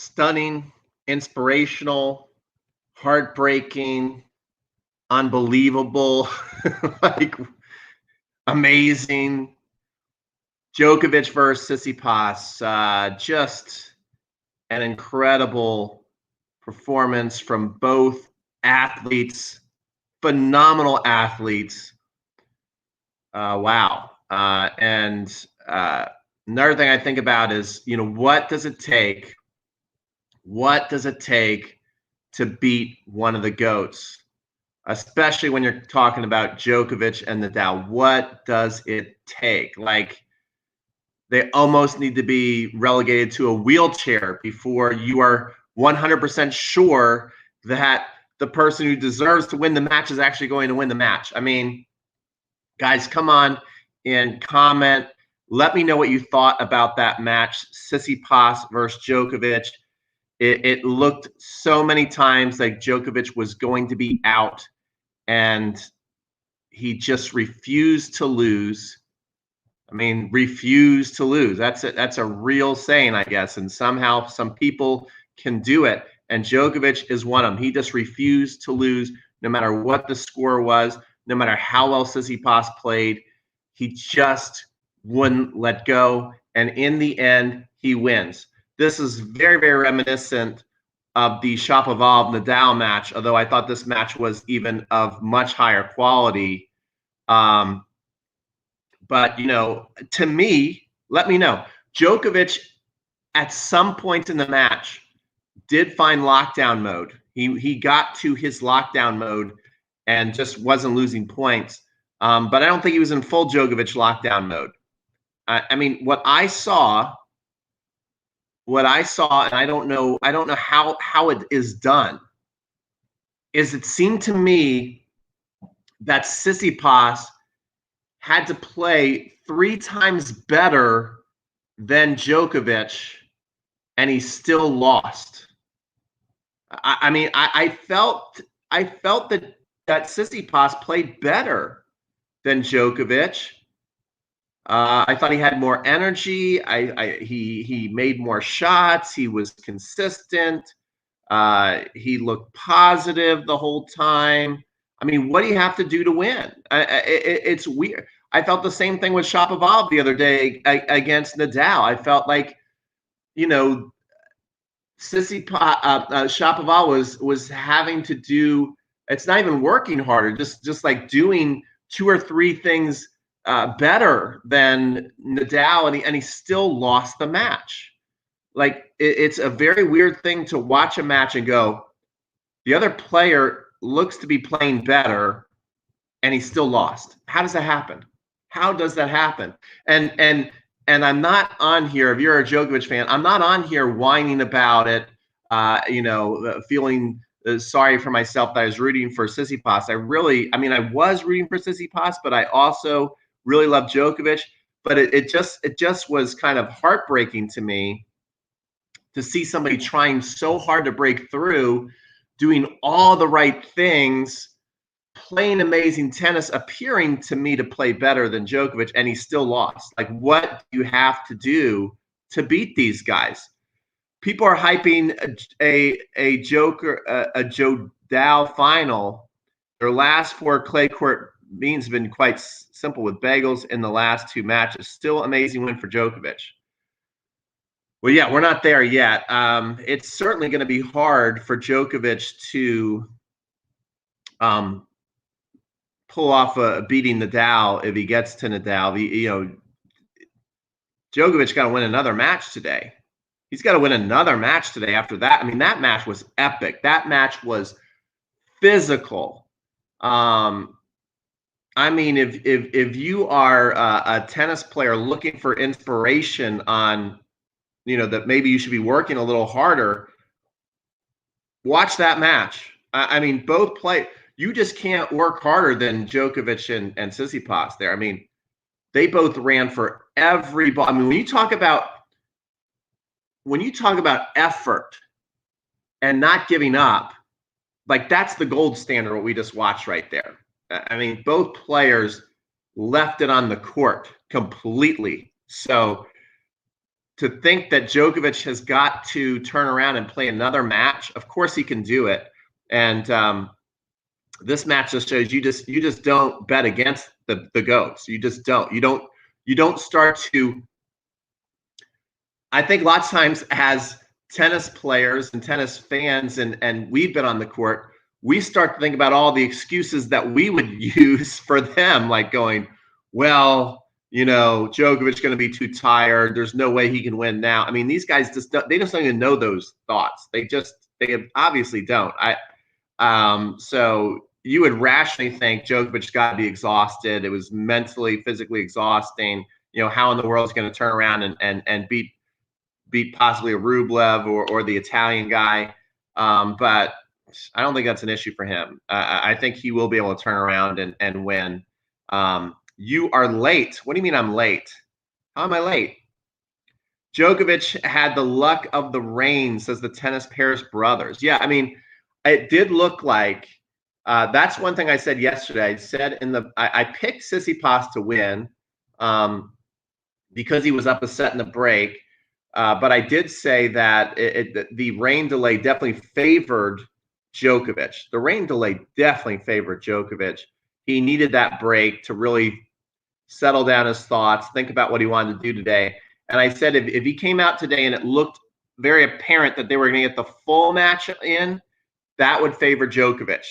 Stunning, inspirational, heartbreaking, unbelievable, like amazing. Djokovic versus Tsitsipas, just an incredible performance from both athletes, phenomenal athletes. Wow. And another thing I think about is, what does it take? What does it take to beat one of the GOATs? Especially when you're talking about Djokovic and Nadal. What does it take? Like, they almost need to be relegated to a wheelchair before you are 100% sure that the person who deserves to win the match is actually going to win the match. I mean, guys, come on and comment. Let me know what you thought about that match, Tsitsipas versus Djokovic. It looked so many times like Djokovic was going to be out, and he just refused to lose. I mean, refuse to lose. That's a real saying, I guess. And somehow some people can do it. And Djokovic is one of them. He just refused to lose no matter what the score was, no matter how well Tsitsipas played. He just wouldn't let go. And in the end, he wins. This is very, very reminiscent of the Shapovalov-Nadal match, although I thought this match was even of much higher quality. But, to me, let me know. Djokovic, at some point in the match, did find lockdown mode. He got to his lockdown mode and just wasn't losing points. But I don't think he was in full Djokovic lockdown mode. I mean, what I saw, and I don't know how it is done, is it seemed to me that Tsitsipas had to play 3 times better than Djokovic, and he still lost. I mean, I felt that Tsitsipas played better than Djokovic. I thought he had more energy. He made more shots. He was consistent. He looked positive the whole time. I mean, what do you have to do to win? It's weird. I felt the same thing with Shapovalov the other day against Nadal. I felt like, Shapovalov was having to do. It's not even working harder. Just like doing 2 or 3 things better than Nadal, and he still lost the match. Like, it's a very weird thing to watch a match and go, the other player looks to be playing better, and he still lost. How does that happen? How does that happen? And I'm not on here. If you're a Djokovic fan, I'm not on here whining about it. Feeling sorry for myself that I was rooting for Tsitsipas. I was rooting for Tsitsipas, but I also really love Djokovic. But it just was kind of heartbreaking to me to see somebody trying so hard to break through, doing all the right things, playing amazing tennis, appearing to me to play better than Djokovic, and he still lost. Like, what do you have to do to beat these guys? People are hyping a Nadal final. Their last 4 clay court means have been quite simple with bagels in the last 2 matches. Still amazing win for Djokovic. Well, yeah, we're not there yet. It's certainly going to be hard for Djokovic to pull off beating Nadal if he gets to Nadal. Djokovic got to win another match today. He's got to win another match today after that. I mean, that match was epic. That match was physical. If you are a tennis player looking for inspiration on, that maybe you should be working a little harder, watch that match. I mean, both play. You just can't work harder than Djokovic and Tsitsipas there. I mean, they both ran for every ball. I mean, when you talk about effort and not giving up, like, that's the gold standard, what we just watched right there. I mean, both players left it on the court completely. So to think that Djokovic has got to turn around and play another match. Of course he can do it. And this match just shows you just don't bet against the GOATs. You just don't. You don't start to. I think lots of times as tennis players and tennis fans, and we've been on the court, we start to think about all the excuses that we would use for them, like going, well, Djokovic's going to be too tired. There's no way he can win now. I mean, these guys don't even know those thoughts. They obviously don't. So you would rationally think Djokovic's got to be exhausted. It was mentally, physically exhausting. How in the world is going to turn around and beat possibly a Rublev or the Italian guy. But I don't think that's an issue for him. I think he will be able to turn around and win. You are late. What do you mean I'm late? How am I late? Djokovic had the luck of the rain, says the tennis Paris brothers. Yeah, I mean, it did look like that's one thing I said yesterday. I said I picked Tsistipas to win because he was up a set in the break. But I did say that the rain delay definitely favored Djokovic. The rain delay definitely favored Djokovic. He needed that break to really settle down his thoughts, think about what he wanted to do today. And I said if he came out today and it looked very apparent that they were going to get the full match in, that would favor Djokovic.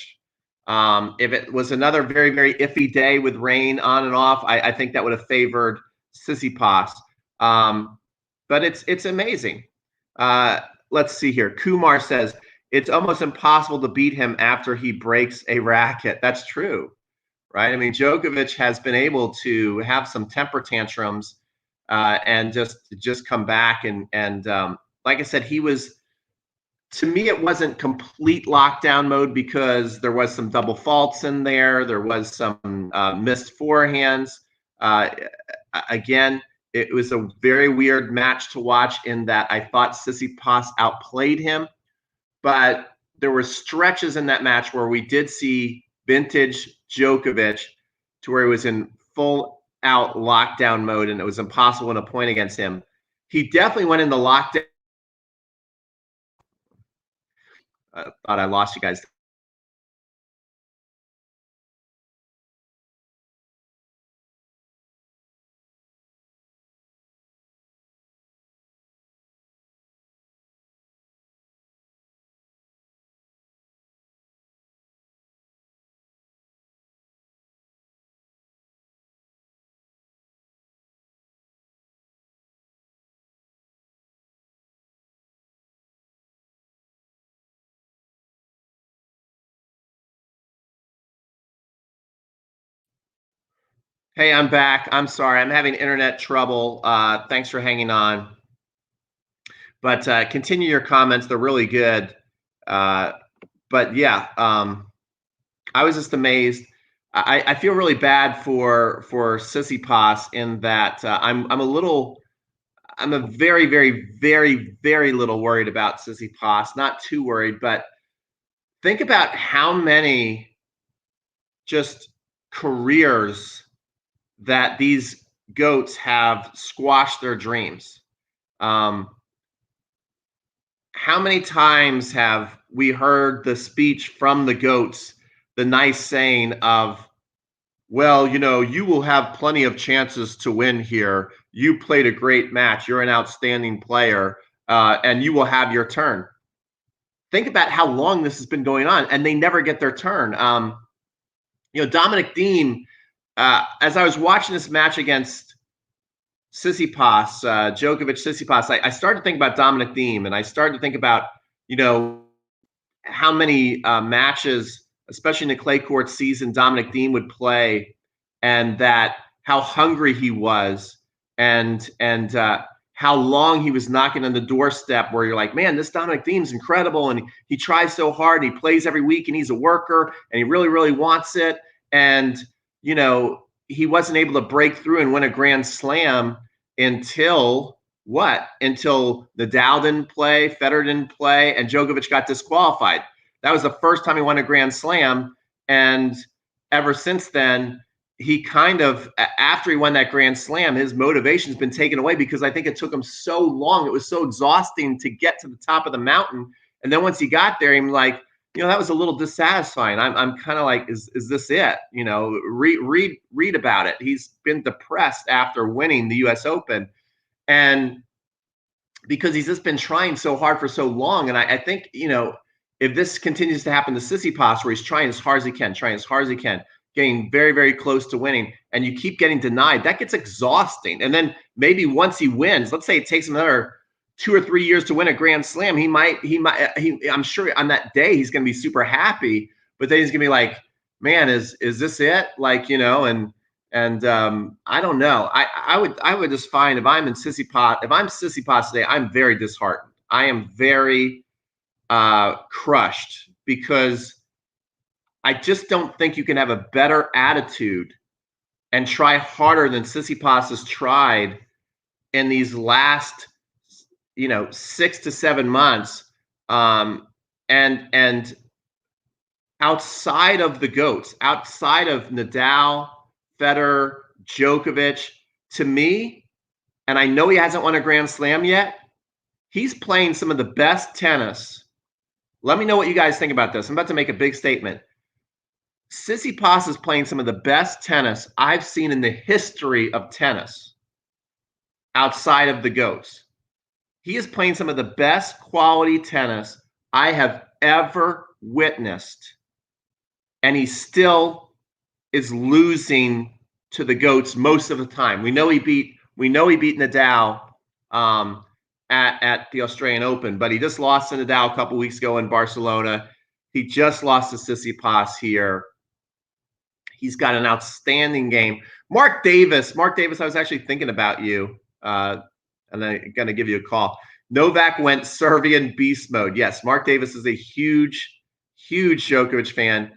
If it was another very, very iffy day with rain on and off, I think that would have favored Tsitsipas. But it's amazing. Let's see here. Kumar says, it's almost impossible to beat him after he breaks a racket. That's true, right? I mean, Djokovic has been able to have some temper tantrums and just come back. And like I said, to me, it wasn't complete lockdown mode because there was some double faults in there. There was some missed forehands. Again, it was a very weird match to watch in that I thought Tsitsipas outplayed him, but there were stretches in that match where we did see vintage Djokovic to where he was in full out lockdown mode and it was impossible to win a point against him. He definitely went into lockdown. I thought I lost you guys. Hey, I'm back. I'm sorry. I'm having internet trouble. Thanks for hanging on. But continue your comments. They're really good. But yeah, I was just amazed. I feel really bad for Tsitsipas in that I'm a very, very, very, very little worried about Tsitsipas. Not too worried, but think about how many just careers that these GOATs have squashed their dreams. How many times have we heard the speech from the GOATs, the nice saying of, well, you will have plenty of chances to win here. You played a great match. You're an outstanding player, and you will have your turn. Think about how long this has been going on, and they never get their turn. Dominic Thiem, as I was watching this match against Tsitsipas, Djokovic, Tsitsipas, I started to think about Dominic Thiem, and I started to think about, how many matches, especially in the clay court season, Dominic Thiem would play, and that how hungry he was, and how long he was knocking on the doorstep where you're like, man, this Dominic Thiem's incredible, and he tries so hard, and he plays every week, and he's a worker, and he really, really wants it, and he wasn't able to break through and win a Grand Slam until what? Until Nadal didn't play, Federer didn't play, and Djokovic got disqualified. That was the first time he won a Grand Slam, and ever since then, he kind of, after he won that Grand Slam, his motivation's been taken away because I think it took him so long. It was so exhausting to get to the top of the mountain. And then once he got there, I'm like, that was a little dissatisfying. I'm kind of like, is this it? Read about it. He's been depressed after winning the US Open. And because he's just been trying so hard for so long. And I think, if this continues to happen to Tsitsipas, where he's trying as hard as he can, getting very, very close to winning, and you keep getting denied, that gets exhausting. And then maybe once he wins, let's say it takes him another 2 or 3 years to win a Grand Slam, I'm sure on that day he's going to be super happy, but then he's going to be like, man, is this it? And I don't know. I would just find if I'm Tsitsipas today, I'm very disheartened. I am very crushed because I just don't think you can have a better attitude and try harder than Tsitsipas has tried in these last, 6 to 7 months. And outside of the GOATs, outside of Nadal, Federer, Djokovic, to me, and I know he hasn't won a Grand Slam yet, he's playing some of the best tennis. Let me know what you guys think about this. I'm about to make a big statement. Tsitsipas is playing some of the best tennis I've seen in the history of tennis outside of the GOATs. He is playing some of the best quality tennis I have ever witnessed. And he still is losing to the GOATs most of the time. We know he beat Nadal at the Australian Open, but he just lost to Nadal a couple weeks ago in Barcelona. He just lost to Tsitsipas here. He's got an outstanding game. Mark Davis, I was actually thinking about you, and I'm going to give you a call. Novak went Serbian beast mode. Yes, Mark Davis is a huge, huge Djokovic fan.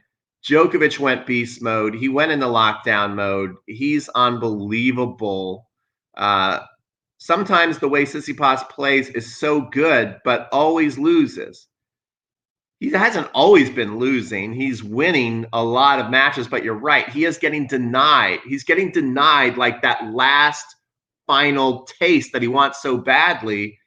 Djokovic went beast mode. He went into lockdown mode. He's unbelievable. Sometimes the way Tsitsipas plays is so good, but always loses. He hasn't always been losing. He's winning a lot of matches, but you're right. He is getting denied. He's getting denied like that last final taste that he wants so badly.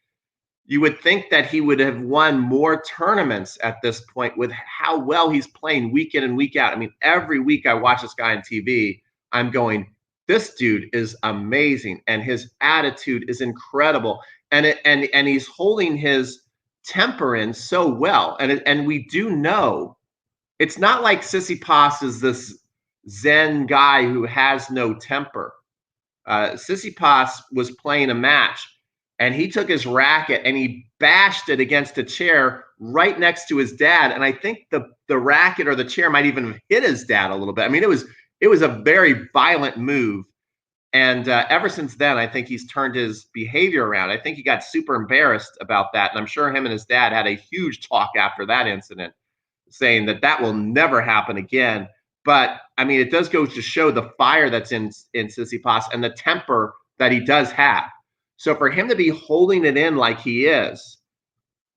You would think that he would have won more tournaments at this point with how well he's playing week in and week out. I mean, every week I watch this guy on TV, I'm going, this dude is amazing, and his attitude is incredible. And he's holding his temperament so well. And we do know it's not like Tsitsipas is this Zen guy who has no temper. Tsitsipas was playing a match, and he took his racket and he bashed it against a chair right next to his dad. And I think the racket or the chair might even have hit his dad a little bit. I mean, it was a very violent move. And ever since then, I think he's turned his behavior around. I think he got super embarrassed about that. And I'm sure him and his dad had a huge talk after that incident, saying that will never happen again. But, I mean, it does go to show the fire that's in Tsitsipas and the temper that he does have. So for him to be holding it in like he is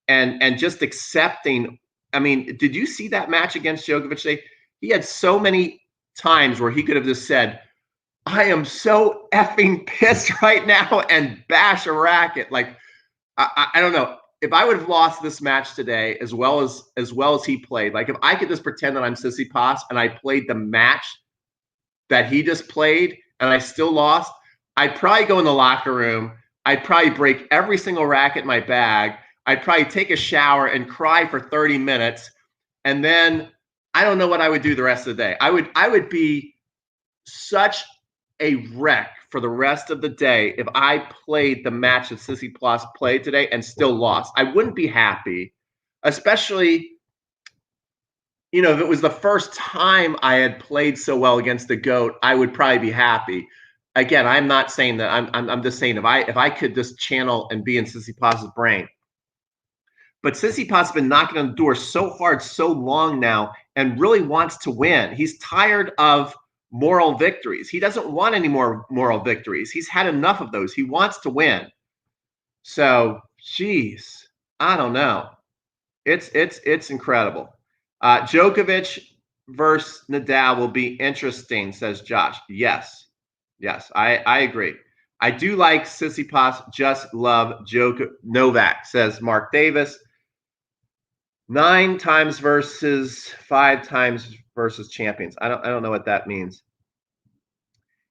and just accepting, I mean, did you see that match against Djokovic? He had so many times where he could have just said, I am so effing pissed right now, and bash a racket. Like, I don't know. If I would have lost this match today as well as he played, like if I could just pretend that I'm Tsitsipas and I played the match that he just played and I still lost, I'd probably go in the locker room. I'd probably break every single racket in my bag. I'd probably take a shower and cry for 30 minutes. And then I don't know what I would do the rest of the day. I would be such a wreck for the rest of the day if I played the match that Tsitsipas played today and still lost. I wouldn't be happy, especially, if it was the first time I had played so well against the GOAT, I would probably be happy. Again, I'm not saying that. I'm just saying if I could just channel and be in Tsitsipas's brain. But Tsitsipas has been knocking on the door so hard, so long now, and really wants to win. He's tired of moral victories. He doesn't want any more moral victories. He's had enough of those. He wants to win. So, geez, I don't know. It's incredible. Djokovic, versus Nadal will be interesting, says Josh. Yes. Yes, I agree. I do like Tsitsipas, just love Novak, says Mark Davis. 9 times versus 5 times versus champions. I don't know what that means.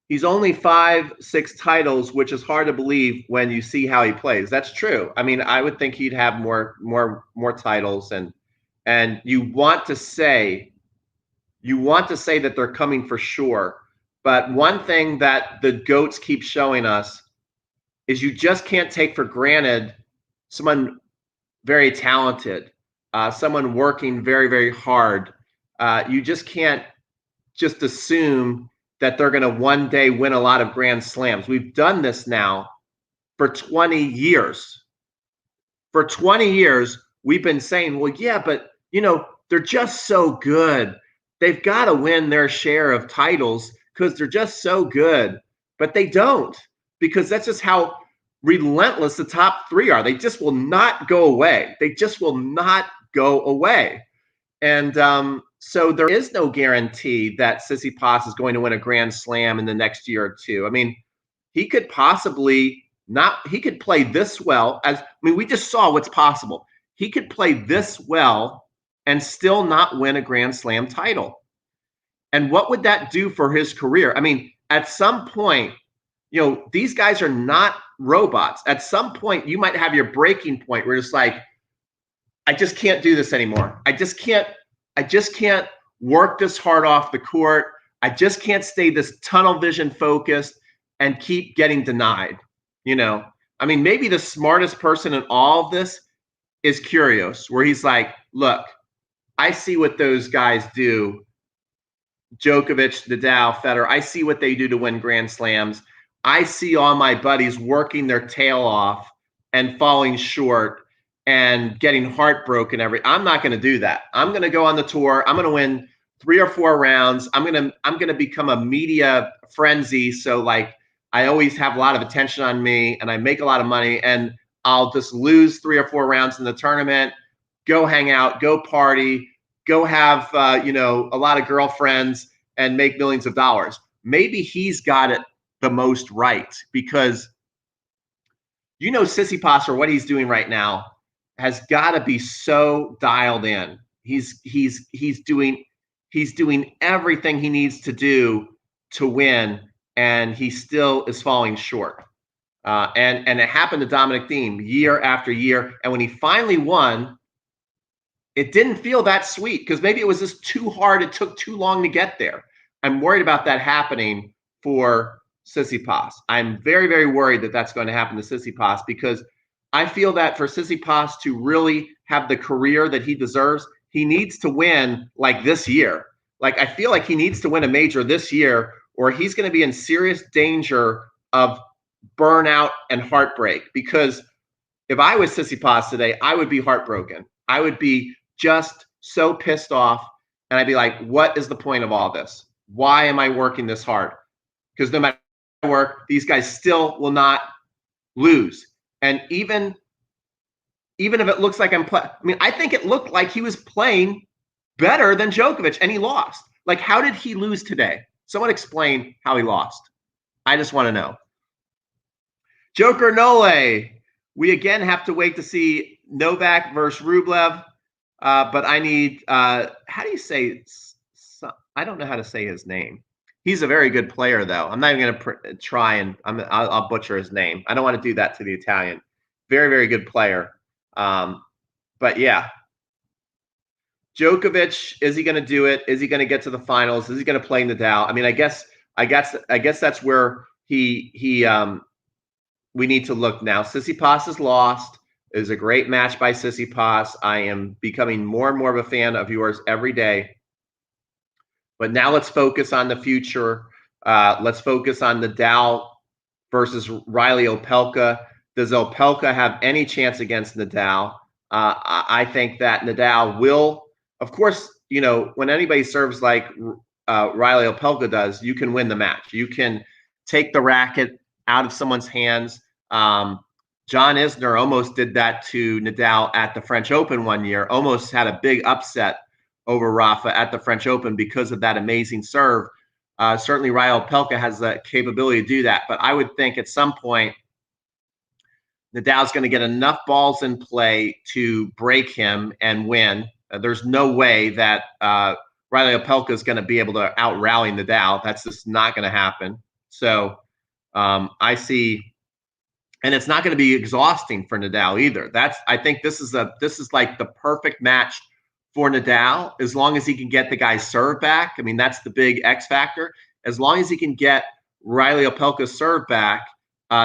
He's only 5-6 titles, which is hard to believe when you see how he plays. That's true. I mean, I would think he'd have more titles, and you want to say that they're coming for sure. But one thing that the GOATs keep showing us is you just can't take for granted someone very talented, someone working very, very hard. You just can't just assume that they're going to one day win a lot of Grand Slams. We've done this now for 20 years. For 20 years, we've been saying, well, yeah, but, they're just so good. They've got to win their share of titles because they're just so good. But they don't, because that's just how relentless the top 3 are. They just will not go away. They just will not go away. And so there is no guarantee that Tsitsipas is going to win a Grand Slam in the next year or two. I mean, he could possibly not, he could play this well we just saw what's possible. He could play this well and still not win a Grand Slam title. And what would that do for his career? I mean, at some point, these guys are not robots. At some point, you might have your breaking point where it's like, I just can't do this anymore. I just can't work this hard off the court. I just can't stay this tunnel vision focused and keep getting denied. I mean, maybe the smartest person in all of this is Kyrgios, where he's like, look, I see what those guys do. Djokovic, Nadal, Federer, I see what they do to win Grand Slams. I see all my buddies working their tail off and falling short and getting heartbroken I'm not going to do that. I'm going to go on the tour. I'm going to win 3 or 4 rounds. I'm going to become a media frenzy. So like I always have a lot of attention on me and I make a lot of money, and I'll just lose 3 or 4 rounds in the tournament, go hang out, go party, go have, a lot of girlfriends and make millions of dollars. Maybe he's got it the most right, because, Tsitsipas, or what he's doing right now, has got to be so dialed in. He's doing everything he needs to do to win, and he still is falling short. And it happened to Dominic Thiem year after year. And when he finally won, it didn't feel that sweet, because maybe it was just too hard. It took too long to get there. I'm worried about that happening for Tsitsipas. I'm very, very worried that that's going to happen to Tsitsipas, because I feel that for Tsitsipas to really have the career that he deserves, he needs to win like this year. Like, I feel like he needs to win a major this year, or he's going to be in serious danger of burnout and heartbreak. Because if I was Tsitsipas today, I would be heartbroken. I would be just so pissed off, and I'd be like, what is the point of all this? Why am I working this hard? Because no matter what I work, these guys still will not lose. And even if it looks like I think it looked like he was playing better than Djokovic, and he lost. Like, how did he lose today? Someone explain how he lost. I just want to know. Joker Nole. We again have to wait to see Novak versus Rublev. But I need, how do you say, I don't know how to say his name. He's a very good player, though. I'm not even going to try and I'll butcher his name. I don't want to do that to the Italian. Very, very good player. But yeah, Djokovic, is he going to do it? Is he going to get to the finals? Is he going to play Nadal? I mean, I guess that's where we need to look now. Tsitsipas is lost. It was a great match by Tsitsipas. I am becoming more and more of a fan of yours every day. But now let's focus on the future. Let's focus on Nadal versus Riley Opelka. Does Opelka have any chance against Nadal? I think that Nadal will. Of course, when anybody serves like Riley Opelka does, you can win the match. You can take the racket out of someone's hands. John Isner almost did that to Nadal at the French Open one year, almost had a big upset over Rafa at the French Open because of that amazing serve. Certainly, Rafael Opelka has the capability to do that, but I would think at some point Nadal's going to get enough balls in play to break him and win. There's no way that Riley Opelka is going to be able to out-rally Nadal. That's just not going to happen. So I see, and it's not going to be exhausting for Nadal either. I think this is like the perfect match for Nadal, as long as he can get the guy's serve back. I mean, that's the big X factor. As long as he can get Riley Opelka's serve back,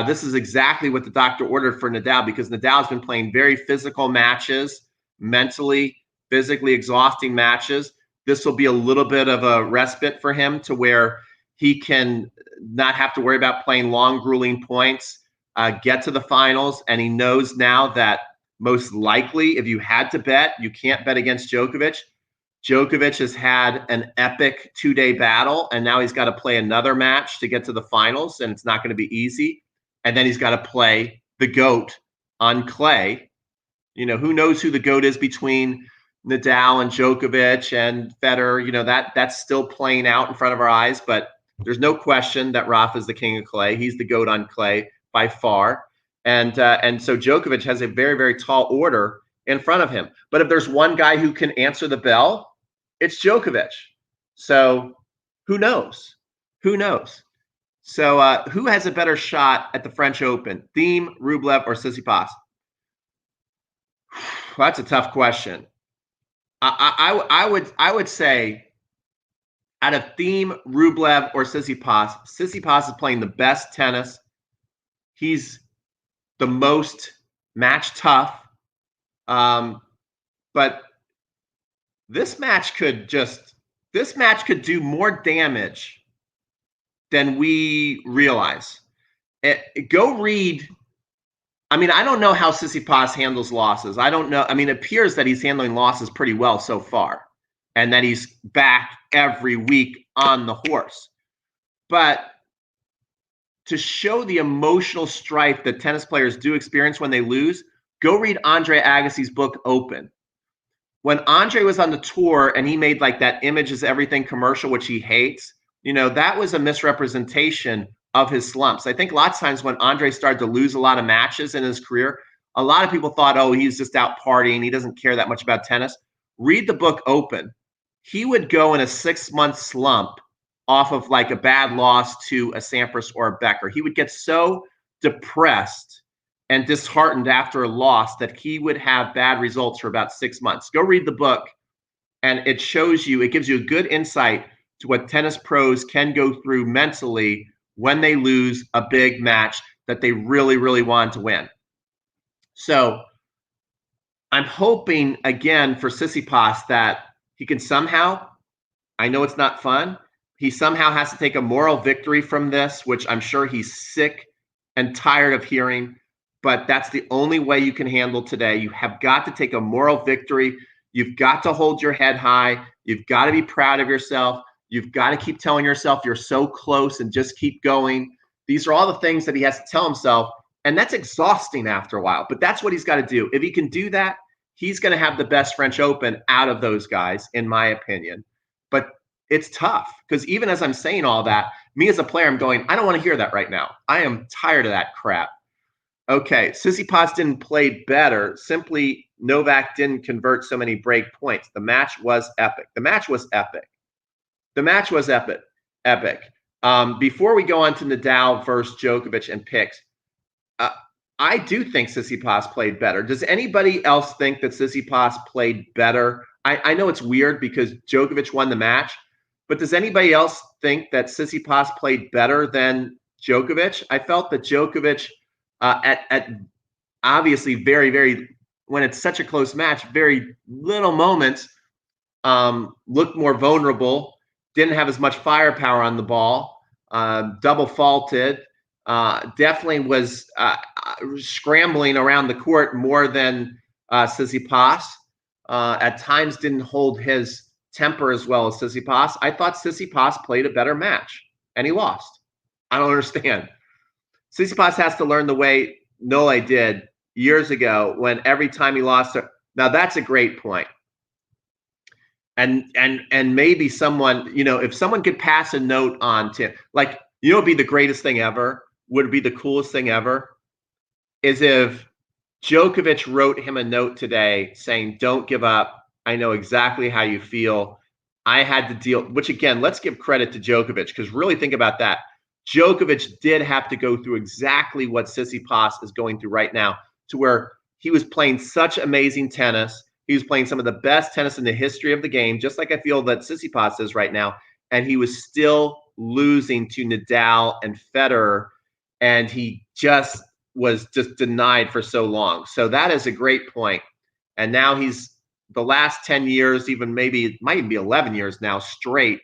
this is exactly what the doctor ordered for Nadal, because Nadal's been playing very physical matches, mentally, physically exhausting matches. This will be a little bit of a respite for him to where he can not have to worry about playing long, grueling points, get to the finals. And he knows now that most likely, if you had to bet, you can't bet against Djokovic. Djokovic has had an epic 2-day battle, and now he's got to play another match to get to the finals, and it's not going to be easy. And then he's got to play the GOAT on clay. You know, who knows who the GOAT is between Nadal and Djokovic and Federer? You know, that's still playing out in front of our eyes, but there's no question that Rafa is the king of clay. He's the GOAT on clay by far. And so Djokovic has a very, very tall order in front of him. But if there's one guy who can answer the bell, it's Djokovic. So who knows? Who knows? So who has a better shot at the French Open? Thiem, Rublev, or Tsitsipas? That's a tough question. I would say out of Thiem, Rublev, or Tsitsipas, Tsitsipas is playing the best tennis. He's the most match tough. But this match could do more damage than we realize. Go read. I mean, I don't know how Tsitsipas handles losses. I don't know. I mean, it appears that he's handling losses pretty well so far, and that he's back every week on the horse. But to show the emotional strife that tennis players do experience when they lose, go read Andre Agassi's book, Open. When Andre was on the tour and he made like that Image is Everything commercial, which he hates, you know, that was a misrepresentation of his slumps. I think lots of times when Andre started to lose a lot of matches in his career, a lot of people thought, oh, he's just out partying. He doesn't care that much about tennis. Read the book, Open. He would go in a 6-month slump off of like a bad loss to a Sampras or a Becker. He would get so depressed and disheartened after a loss that he would have bad results for about 6 months. Go read the book, and it shows you, it gives you a good insight to what tennis pros can go through mentally when they lose a big match that they really, really want to win. So I'm hoping, again, for Tsitsipas that he can somehow, I know it's not fun, he somehow has to take a moral victory from this, which I'm sure he's sick and tired of hearing, but that's the only way you can handle today. You have got to take a moral victory. You've got to hold your head high. You've got to be proud of yourself. You've got to keep telling yourself you're so close and just keep going. These are all the things that he has to tell himself, and that's exhausting after a while, but that's what he's got to do. If he can do that, he's going to have the best French Open out of those guys, in my opinion. But it's tough, because even as I'm saying all that, me as a player, I'm going, I don't want to hear that right now. I am tired of that crap. Okay, Tsitsipas didn't play better. Simply, Novak didn't convert so many break points. The match was epic. The match was epic. The match was epic. Before we go on to Nadal versus Djokovic and picks, I do think Tsitsipas played better. Does anybody else think that Tsitsipas played better? I know it's weird because Djokovic won the match, but does anybody else think that Tsitsipas played better than Djokovic? I felt that Djokovic, at obviously very, very, when it's such a close match, very little moments, looked more vulnerable, didn't have as much firepower on the ball, double faulted, definitely was scrambling around the court more than Tsitsipas. At times didn't hold his temper as well as Tsitsipas. I thought Tsitsipas played a better match, and he lost. I don't understand. Tsitsipas has to learn the way Nole did years ago, when every time he lost. Now, that's a great point. And maybe someone, if someone could pass a note on to, like, it'd be the greatest thing ever, would be the coolest thing ever, is if Djokovic wrote him a note today saying, "Don't give up. I know exactly how you feel. I had to deal," which again, let's give credit to Djokovic, because really think about that. Djokovic did have to go through exactly what Tsitsipas is going through right now, to where he was playing such amazing tennis. He was playing some of the best tennis in the history of the game, just like I feel that Tsitsipas is right now. And he was still losing to Nadal and Federer. And he just was just denied for so long. So that is a great point. And now he's the last 10 years, even maybe it might even be 11 years now straight,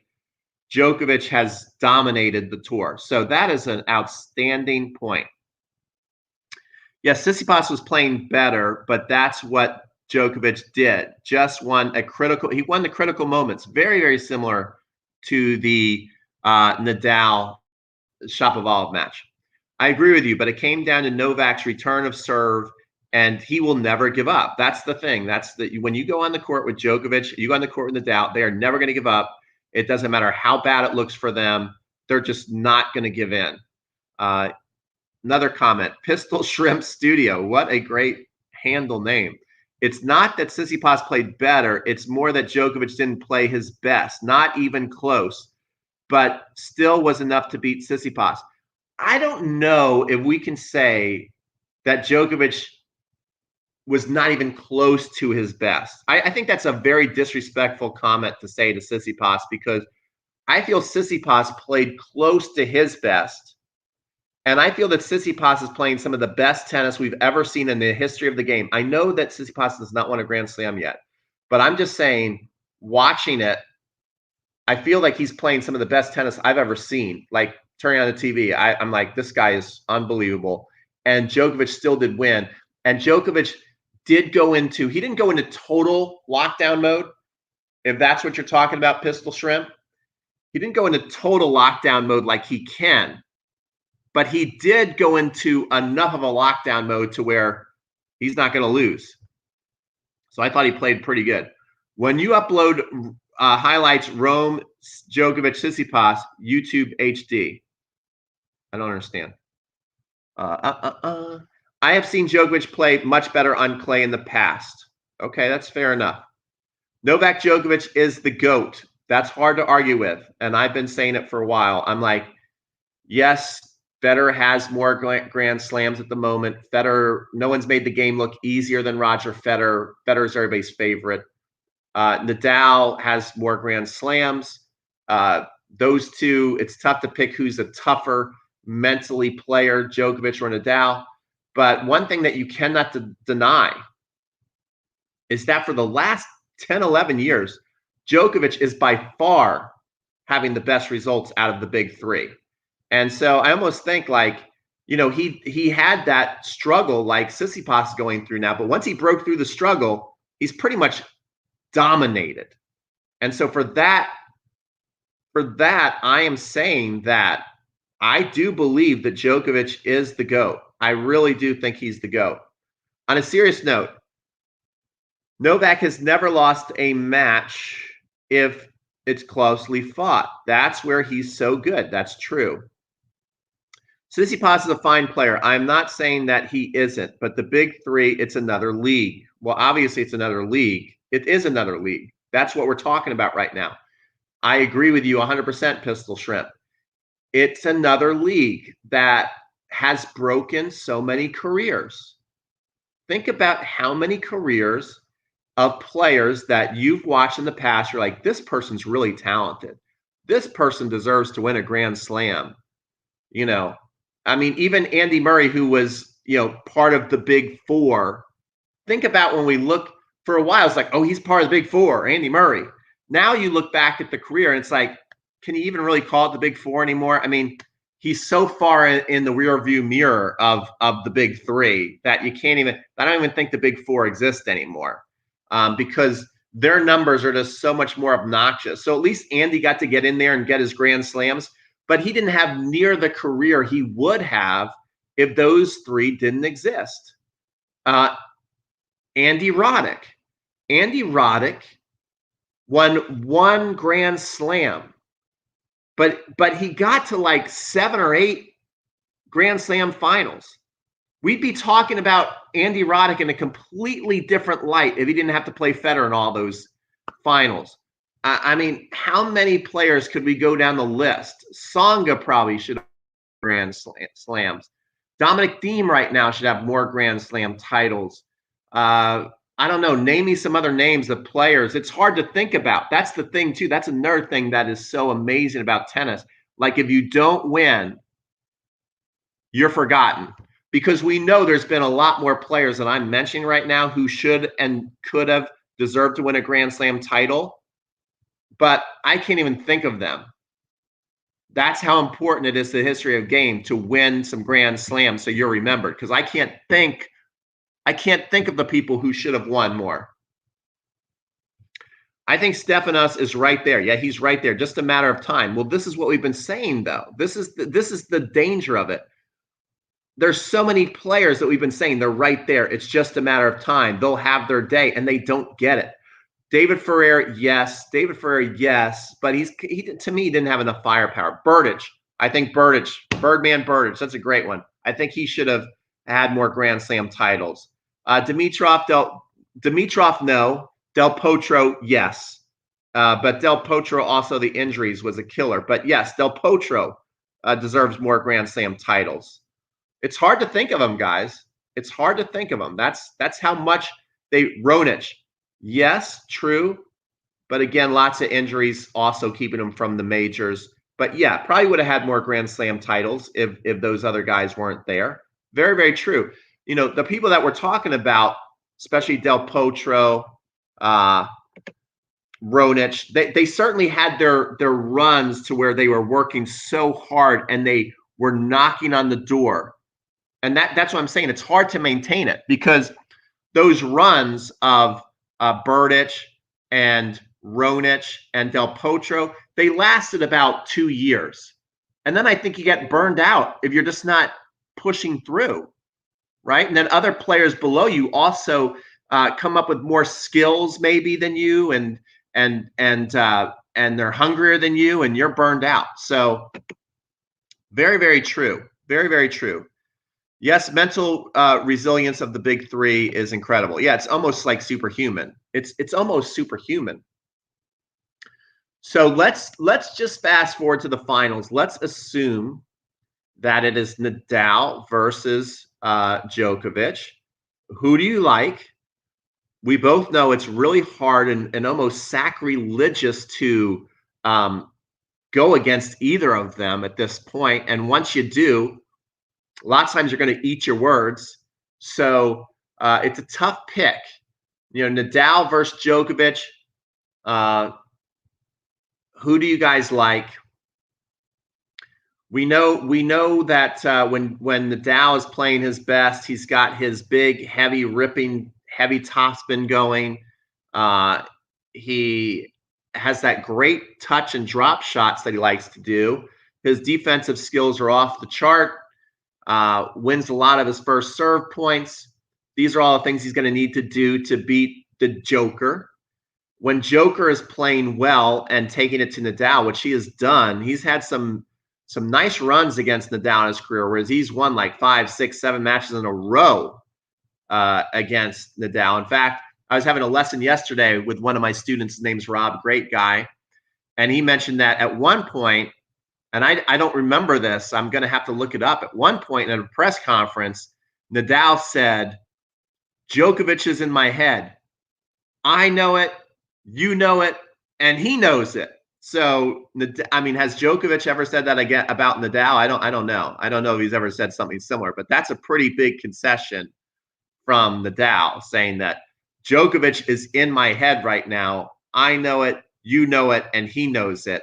Djokovic has dominated the tour. So that is an outstanding point. Yes, Tsitsipas was playing better, but that's what Djokovic did. Just won he won the critical moments. Very, very similar to the Nadal Shapovalov match. I agree with you, but it came down to Novak's return of serve, and he will never give up. That's the thing. When you go on the court with Djokovic, you go on the court with Nadal, they are never going to give up. It doesn't matter how bad it looks for them. They're just not going to give in. Another comment, Pistol Shrimp Studio. What a great handle name. It's not that Tsitsipas played better. It's more that Djokovic didn't play his best, not even close, but still was enough to beat Tsitsipas. I don't know if we can say that Djokovic was not even close to his best. I think that's a very disrespectful comment to say to Tsitsipas, because I feel Tsitsipas played close to his best. And I feel that Tsitsipas is playing some of the best tennis we've ever seen in the history of the game. I know that Tsitsipas has not won a Grand Slam yet, but I'm just saying, watching it, I feel like he's playing some of the best tennis I've ever seen. Like, turning on the TV, I'm like, this guy is unbelievable. And Djokovic still did win. And Djokovic he didn't go into total lockdown mode, if that's what you're talking about, Pistol Shrimp. He didn't go into total lockdown mode like he can, but he did go into enough of a lockdown mode to where he's not going to lose. So I thought he played pretty good. When you upload highlights Rome, Djokovic, Tsitsipas, YouTube HD, I don't understand. I have seen Djokovic play much better on clay in the past. Okay, that's fair enough. Novak Djokovic is the GOAT. That's hard to argue with, and I've been saying it for a while. I'm like, yes, Federer has more Grand Slams at the moment. Federer, no one's made the game look easier than Roger Federer. Federer's everybody's favorite. Nadal has more Grand Slams. Those two, it's tough to pick who's a tougher mentally player, Djokovic or Nadal. But one thing that you cannot deny is that for the last 10, 11 years, Djokovic is by far having the best results out of the big three. And so I almost think, like, he had that struggle like Tsitsipas is going through now. But once he broke through the struggle, he's pretty much dominated. And so for that, I am saying that I do believe that Djokovic is the GOAT. I really do think he's the GOAT. On a serious note, Novak has never lost a match if it's closely fought. That's where he's so good. That's true. Tsitsipas is a fine player. I'm not saying that he isn't, but the big three, it's another league. Well, obviously it's another league. It is another league. That's what we're talking about right now. I agree with you 100%, Pistol Shrimp. It's another league that has broken so many careers. Think about how many careers of players that you've watched in the past. You're like, this person's really talented. This person deserves to win a Grand Slam. I mean, even Andy Murray, who was, part of the big four. Think about when we look for a while, it's like, oh, he's part of the big four, Andy Murray. Now you look back at the career and it's like, can you even really call it the big four anymore? I mean, he's so far in the rear view mirror of the big three that I don't even think the big four exist anymore, because their numbers are just so much more obnoxious. So at least Andy got to get in there and get his Grand Slams, but he didn't have near the career he would have if those three didn't exist. Andy Roddick won one Grand Slam, but he got to like 7 or 8 Grand Slam finals. We'd be talking about Andy Roddick in a completely different light if he didn't have to play Federer in all those finals. I mean, how many players could we go down the list? Tsonga probably should have Grand Slams. Dominic Thiem right now should have more Grand Slam titles. I don't know. Name me some other names of players. It's hard to think about. That's the thing, too. That's another thing that is so amazing about tennis. Like, if you don't win, you're forgotten. Because we know there's been a lot more players that I'm mentioning right now who should and could have deserved to win a Grand Slam title, but I can't even think of them. That's how important it is to the history of game to win some Grand Slams so you're remembered. Because I can't think of the people who should have won more. I think Stefanos is right there. Yeah, he's right there. Just a matter of time. Well, this is what we've been saying, though. This is the danger of it. There's so many players that we've been saying they're right there. It's just a matter of time. They'll have their day, and they don't get it. David Ferrer, yes. David Ferrer, yes. But he to me didn't have enough firepower. Birdman Burditch. That's a great one. I think he should have had more Grand Slam titles. Dimitrov, no. Del Potro, yes. But Del Potro also, the injuries was a killer. But yes, Del Potro deserves more Grand Slam titles. It's hard to think of them, guys. It's hard to think of them. That's how much Ronich. Yes, true. But again, lots of injuries also keeping him from the majors. But yeah, probably would have had more Grand Slam titles if those other guys weren't there. Very, very true. You know, the people that we're talking about, especially Del Potro, Ronich, they certainly had their runs to where they were working so hard and they were knocking on the door. And that's what I'm saying. It's hard to maintain it because those runs of Burditch and Ronich and Del Potro, they lasted about 2 years. And then I think you get burned out if you're just not pushing through, right? And then other players below you also come up with more skills maybe than you, and they're hungrier than you, and you're burned out. So very, very true. Very, very true. Yes, mental resilience of the big three is incredible. Yeah, it's almost like superhuman. It's almost superhuman. So let's just fast forward to the finals. Let's assume that it is Nadal versus Djokovic. Who do you like? We both know it's really hard and almost sacrilegious to go against either of them at this point. And once you do, a lot of times you're going to eat your words. So it's a tough pick. You know, Nadal versus Djokovic. Who do you guys like? We know that when Nadal is playing his best, he's got his big, heavy, ripping, heavy topspin going. He has that great touch and drop shots that he likes to do. His defensive skills are off the chart. Wins a lot of his first serve points. These are all the things he's going to need to do to beat the Joker. When Joker is playing well and taking it to Nadal, which he has done, he's had some nice runs against Nadal in his career, whereas he's won like 5, 6, 7 matches in a row against Nadal. In fact, I was having a lesson yesterday with one of my students. His name's Rob, great guy. And he mentioned that at one point, and I don't remember this, I'm going to have to look it up. At one point in a press conference, Nadal said, Djokovic is in my head. I know it, you know it, and he knows it. So, I mean, has Djokovic ever said that again about Nadal? I don't know. I don't know if he's ever said something similar, but that's a pretty big concession from Nadal, saying that Djokovic is in my head right now. I know it, you know it, and he knows it.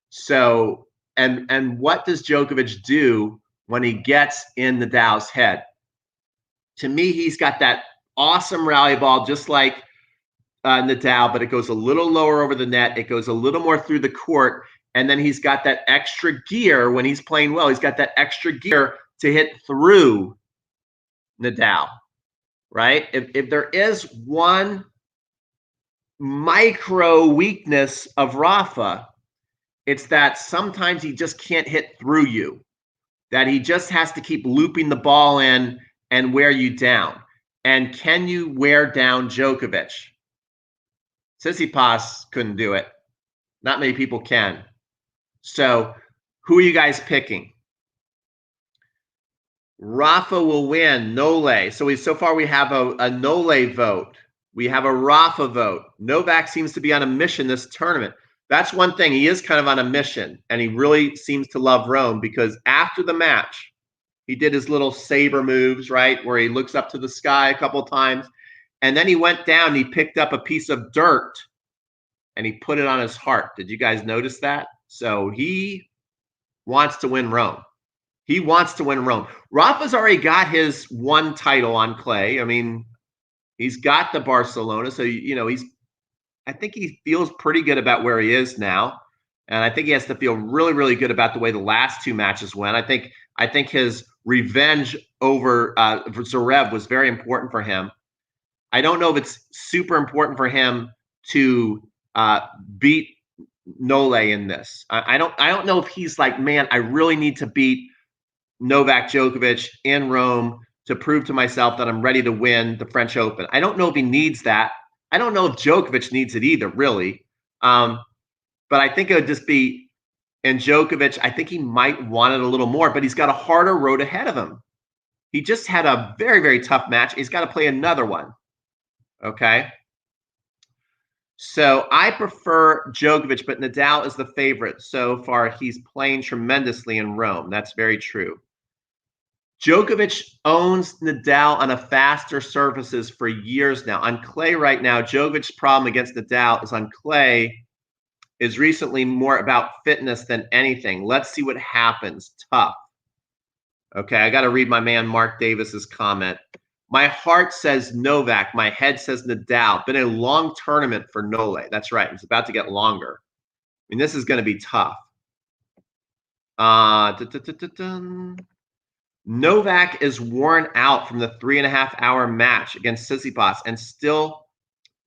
So, and what does Djokovic do when he gets in Nadal's head? To me, he's got that awesome rally ball, just like Nadal, but it goes a little lower over the net. It goes a little more through the court. And then he's got that extra gear when he's playing well. He's got that extra gear to hit through Nadal, right? If there is one micro weakness of Rafa. It's that sometimes he just can't hit through you, that he just has to keep looping the ball in and wear you down. And can you wear down Djokovic? Tsistipas couldn't do it. Not many people can. So who are you guys picking? Rafa will win. Nole. So far we have a Nole vote. We have a Rafa vote. Novak seems to be on a mission this tournament. That's one thing. He is kind of on a mission, and he really seems to love Rome, because after the match, he did his little saber moves, right, where he looks up to the sky a couple of times, and then he went down and he picked up a piece of dirt and he put it on his heart. Did you guys notice that? So he wants to win Rome. He wants to win Rome. Rafa's already got his one title on clay. I mean, he's got the Barcelona. So, I think he feels pretty good about where he is now. And I think he has to feel really, really good about the way the last two matches went. I think his revenge over Zverev was very important for him. I don't know if it's super important for him to beat Nole in this. I don't know if he's like, man, I really need to beat Novak Djokovic in Rome to prove to myself that I'm ready to win the French Open. I don't know if he needs that. I don't know if Djokovic needs it either, really. But I think it would just be, and Djokovic, I think he might want it a little more, but he's got a harder road ahead of him. He just had a very, very tough match. He's got to play another one. Okay. So I prefer Djokovic, but Nadal is the favorite so far. He's playing tremendously in Rome. That's very true. Djokovic owns Nadal on a faster surfaces for years now. On clay right now, Djokovic's problem against Nadal is on clay is recently more about fitness than anything. Let's see what happens. Tough. Okay, I got to read my man Mark Davis's comment. My heart says Novak. My head says Nadal. Been a long tournament for Nole. That's right. It's about to get longer. I mean, this is going to be tough. Novak is worn out from the 3.5-hour match against Tsistipas, and still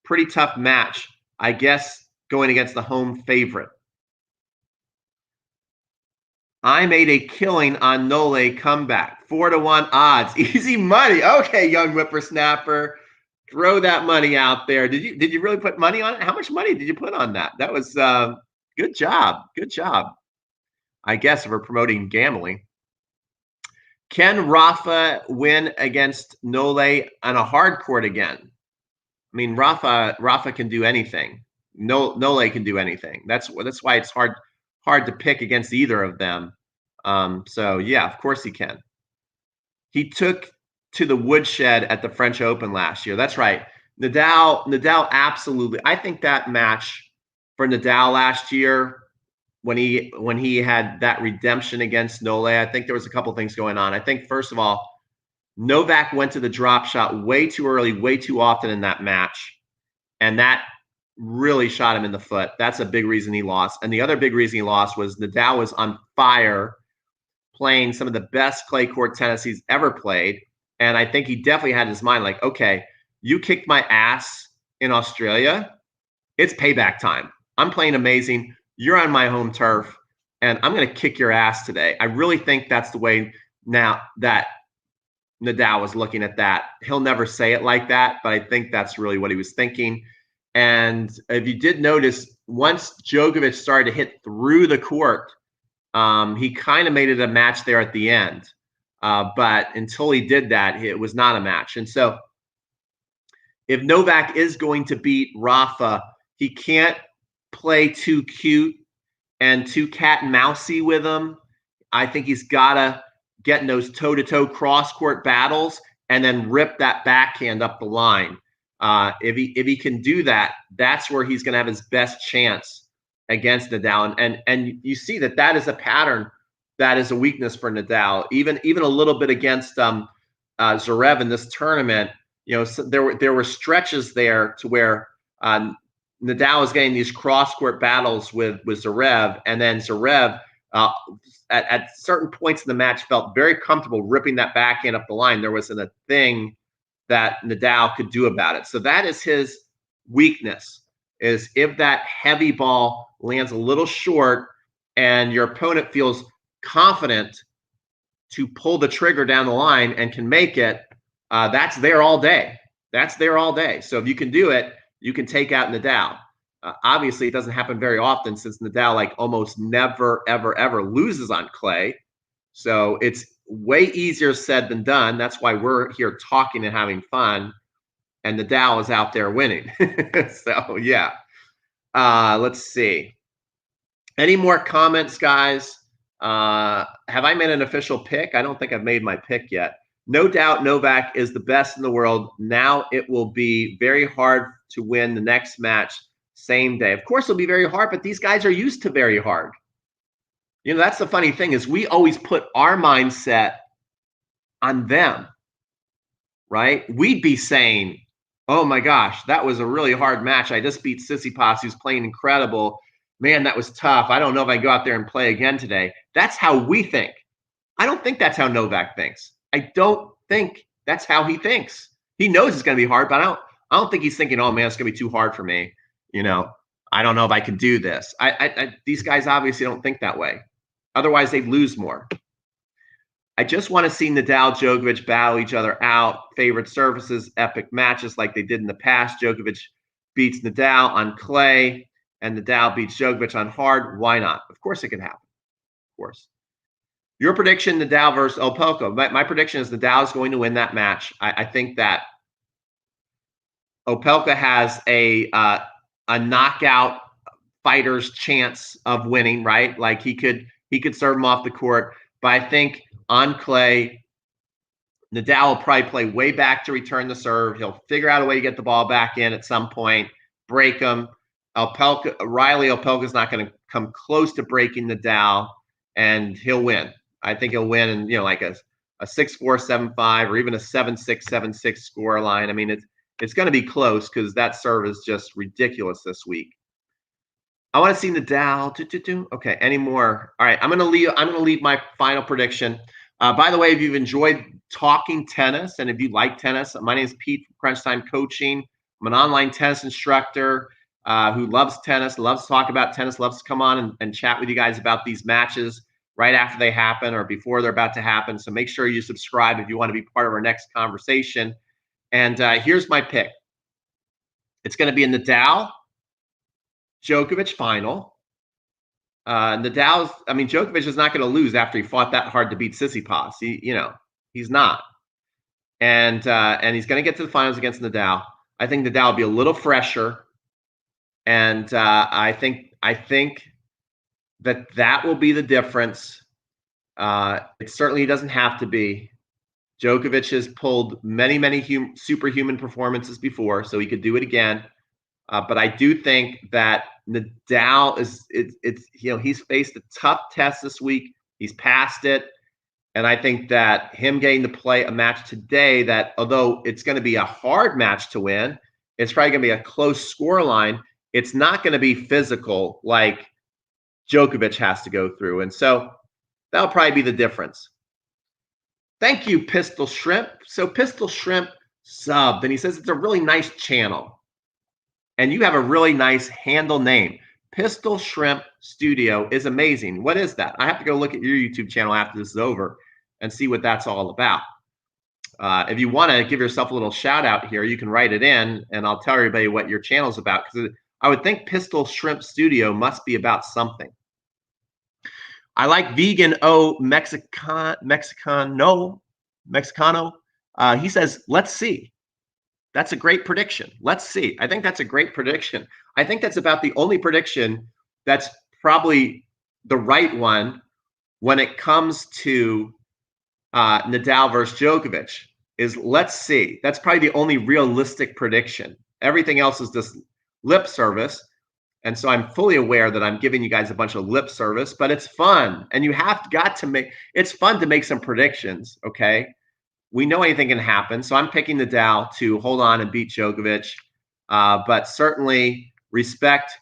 pretty tough match, I guess, going against the home favorite. I made a killing on Nole comeback. 4-1 odds. Easy money. Okay, young whippersnapper. Throw that money out there. Did you really put money on it? How much money did you put on that? That was good job. Good job. I guess we're promoting gambling. Can Rafa win against Nole on a hard court again? I mean, Rafa can do anything. Nole can do anything. That's why it's hard to pick against either of them. So yeah, of course he can. He took to the woodshed at the French Open last year. That's right. Nadal absolutely. I think that match for Nadal last year, when he had that redemption against Nole, I think there was a couple things going on. I think, first of all, Novak went to the drop shot way too early, way too often in that match, and that really shot him in the foot. That's a big reason he lost. And the other big reason he lost was Nadal was on fire, playing some of the best clay court tennis he's ever played. And I think he definitely had in his mind, like, okay, you kicked my ass in Australia. It's payback time. I'm playing amazing. You're on my home turf, and I'm going to kick your ass today. I really think that's the way now that Nadal was looking at that. He'll never say it like that, but I think that's really what he was thinking. And if you did notice, once Djokovic started to hit through the court, he kind of made it a match there at the end. But until he did that, it was not a match. And so if Novak is going to beat Rafa, he can't play too cute and too cat and mousey with him. I think he's got to get in those toe-to-toe cross-court battles and then rip that backhand up the line. If he can do that, that's where he's going to have his best chance against Nadal. And you see that is a pattern that is a weakness for Nadal. Even a little bit against Zverev in this tournament, so there were stretches there to where Nadal was getting these cross-court battles with Zverev, and then Zverev at certain points in the match felt very comfortable ripping that backhand up the line. There wasn't a thing that Nadal could do about it. So that is his weakness. is if that heavy ball lands a little short and your opponent feels confident to pull the trigger down the line and can make it, that's there all day. That's there all day. So if you can do it, you can take out Nadal. Obviously, it doesn't happen very often since Nadal like almost never, ever, ever loses on clay. So it's way easier said than done. That's why we're here talking and having fun. And Nadal is out there winning. So, yeah. Let's see. Any more comments, guys? Have I made an official pick? I don't think I've made my pick yet. No doubt Novak is the best in the world. Now it will be very hard to win the next match same day. Of course, it'll be very hard, but these guys are used to very hard. You know, that's the funny thing is we always put our mindset on them, right? We'd be saying, oh my gosh, that was a really hard match. I just beat Tsistipas, who's playing incredible. Man, that was tough. I don't know if I go out there and play again today. That's how we think. I don't think that's how Novak thinks. I don't think that's how he thinks. He knows it's going to be hard, but I don't think he's thinking, oh man, it's going to be too hard for me. You know, I don't know if I can do this. These guys obviously don't think that way. Otherwise, they'd lose more. I just want to see Nadal, Djokovic battle each other out, favorite surfaces, epic matches like they did in the past. Djokovic beats Nadal on clay, and Nadal beats Djokovic on hard. Why not? Of course it can happen. Of course. Your prediction, Nadal versus Opelka. My prediction is Nadal is going to win that match. I think that Opelka has a knockout fighter's chance of winning, right? Like he could serve him off the court. But I think on clay, Nadal will probably play way back to return the serve. He'll figure out a way to get the ball back in at some point, break him. Riley Opelka's not going to come close to breaking Nadal, and he'll win. I think he'll win in, you know, like a 6-4, 7-5, or even a 7-6, 7-6 score line. I mean, it's going to be close because that serve is just ridiculous this week. I want to see Nadal. Okay, any more? All right, I'm going to leave my final prediction. By the way, if you've enjoyed talking tennis and if you like tennis, my name is Pete from Crunch Time Coaching. I'm an online tennis instructor who loves tennis, loves to talk about tennis, loves to come on and chat with you guys about these matches right after they happen or before they're about to happen. So make sure you subscribe if you want to be part of our next conversation. And here's my pick. It's going to be a Nadal Djokovic final. Djokovic is not going to lose after he fought that hard to beat Tsitsipas. He's not. And he's going to get to the finals against Nadal. I think Nadal will be a little fresher. And I think that will be the difference. It certainly doesn't have to be. Djokovic has pulled many superhuman performances before, so he could do it again. But I do think that Nadal he's faced a tough test this week. He's passed it. And I think that him getting to play a match today that, although it's going to be a hard match to win, it's probably going to be a close scoreline. It's not going to be physical like Djokovic has to go through. And so that'll probably be the difference. Thank you, Pistol Shrimp. So Pistol Shrimp subbed, and he says it's a really nice channel. And you have a really nice handle name. Pistol Shrimp Studio is amazing. What is that? I have to go look at your YouTube channel after this is over and see what that's all about. If you want to give yourself a little shout out here, you can write it in, and I'll tell everybody what your channel's about. Because I would think Pistol Shrimp Studio must be about something. I like Vegan Mexicano. He says, let's see. That's a great prediction. Let's see. I think that's a great prediction. I think that's about the only prediction that's probably the right one when it comes to Nadal versus Djokovic is let's see. That's probably the only realistic prediction. Everything else is just lip service. And so I'm fully aware that I'm giving you guys a bunch of lip service, but it's fun. And it's fun to make some predictions, okay? We know anything can happen. So I'm picking Nadal to hold on and beat Djokovic, but certainly respect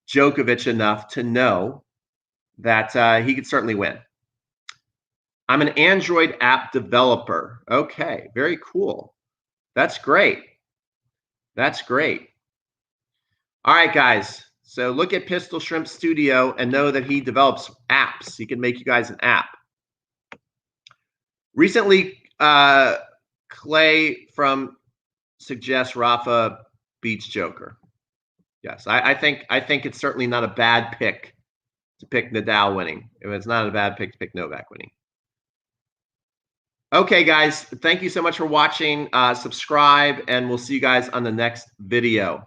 Djokovic enough to know that he could certainly win. I'm an Android app developer. Okay, very cool. That's great. That's great. All right, guys. So look at Pistol Shrimp Studio and know that he develops apps. He can make you guys an app. Recently, Clay from suggests Rafa beats Joker. Yes, I think it's certainly not a bad pick to pick Nadal winning. It's not a bad pick to pick Novak winning. Okay, guys, thank you so much for watching. Subscribe, and we'll see you guys on the next video.